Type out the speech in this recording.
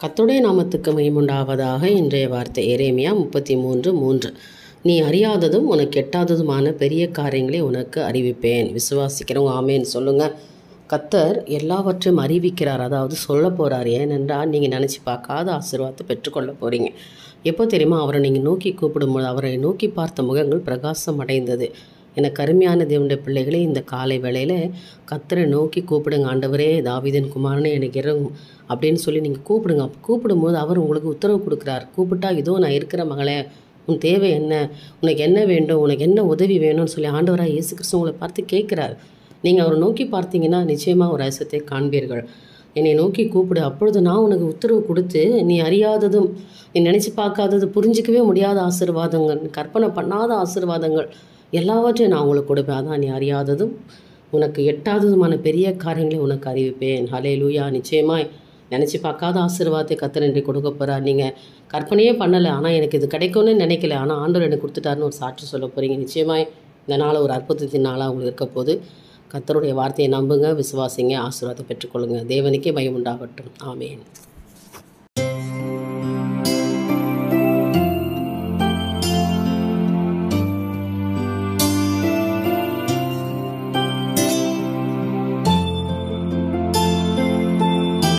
கர்த்தருடைய நாமத்துக்கு மகிமையுண்டாவதாக. இன்றைய வார்த்தை எரேமியா 33:3. நீ அறியாததும் உனக்கு எட்டாததுமான பெரிய காரியங்களை உனக்கு அறிவிப்பேன். விசுவாசிக்கிறவங்க ஆமேன்னு சொல்லுங்கள். கர்த்தர் எல்லாவற்றையும் அறிவிக்கிறார், அதாவது சொல்ல போகிறார். ஏனென்றால் நீங்கள் நினச்சி பார்க்காத ஆசீர்வாதத்தை பெற்றுக்கொள்ள போகிறீங்க. எப்போ தெரியுமா? அவரை நீங்கள் நோக்கி கூப்பிடும்போது அவரை நோக்கி பார்த்த முகங்கள் பிரகாசம் அடைந்தது. எனக்கு அருமையான தேவனுடைய பிள்ளைகளே, இந்த காலை வேளையில் கர்த்தரை நோக்கி கூப்பிடுங்க. ஆண்டவரே, தாவீதின் குமாரனே எனக்கு இறங்கும் அப்படின்னு சொல்லி நீங்கள் கூப்பிடுங்க. அப்போ கூப்பிடும்போது அவர் உங்களுக்கு உத்தரவு கொடுக்குறார். கூப்பிட்டா இதோ நான் இருக்கிற மகளே, உன் தேவை என்ன, உனக்கு என்ன வேண்டும், உனக்கு என்ன உதவி வேணும்னு சொல்லி ஆண்டவராக இயேசு கிறிஸ்து உங்களை பார்த்து கேட்குறார். நீங்கள் அவரை நோக்கி பார்த்தீங்கன்னா நிச்சயமாக ஒரு அதிசயத்தை காண்பீர்கள். என்னை நோக்கி கூப்பிடு, அப்பொழுது நான் உனக்கு உத்தரவு கொடுத்து நீ அறியாததும் நீ நினச்சி பார்க்காதது, புரிஞ்சிக்கவே முடியாத ஆசீர்வாதங்கள், கற்பனை பண்ணாத ஆசீர்வாதங்கள் எல்லாவற்றையும் நான் உங்களுக்கு கொடுப்பேன். அதான் நீ அறியாததும் உனக்கு எட்டாததுமான பெரிய காரியங்களை உனக்கு அறிவிப்பேன். ஹல்லேலூயா. நிச்சயமாக நினச்சி பார்க்காத ஆசீர்வாதத்தை கர்த்தர் இன்றைக்கு கொடுக்க போகிறார். நீங்கள் கற்பனையே பண்ணலை, ஆனால் எனக்கு இது கிடைக்கும்னு நினைக்கல, ஆனால் ஆண்டவர் எனக்கு கொடுத்துட்டாருன்னு ஒரு சாட்சி சொல்ல போகிறீங்க. நிச்சயமாக இந்த நாள் ஒரு அற்புதத்தின் நாளாக உங்களுக்கு இருக்க போது. கர்த்தருடைய வார்த்தையை நம்புங்க, விசுவாசிங்க, ஆசீர்வாதத்தை பெற்றுக்கொள்ளுங்க. தேவனுக்கே மகிமை உண்டாகட்டும். ஆமேன்.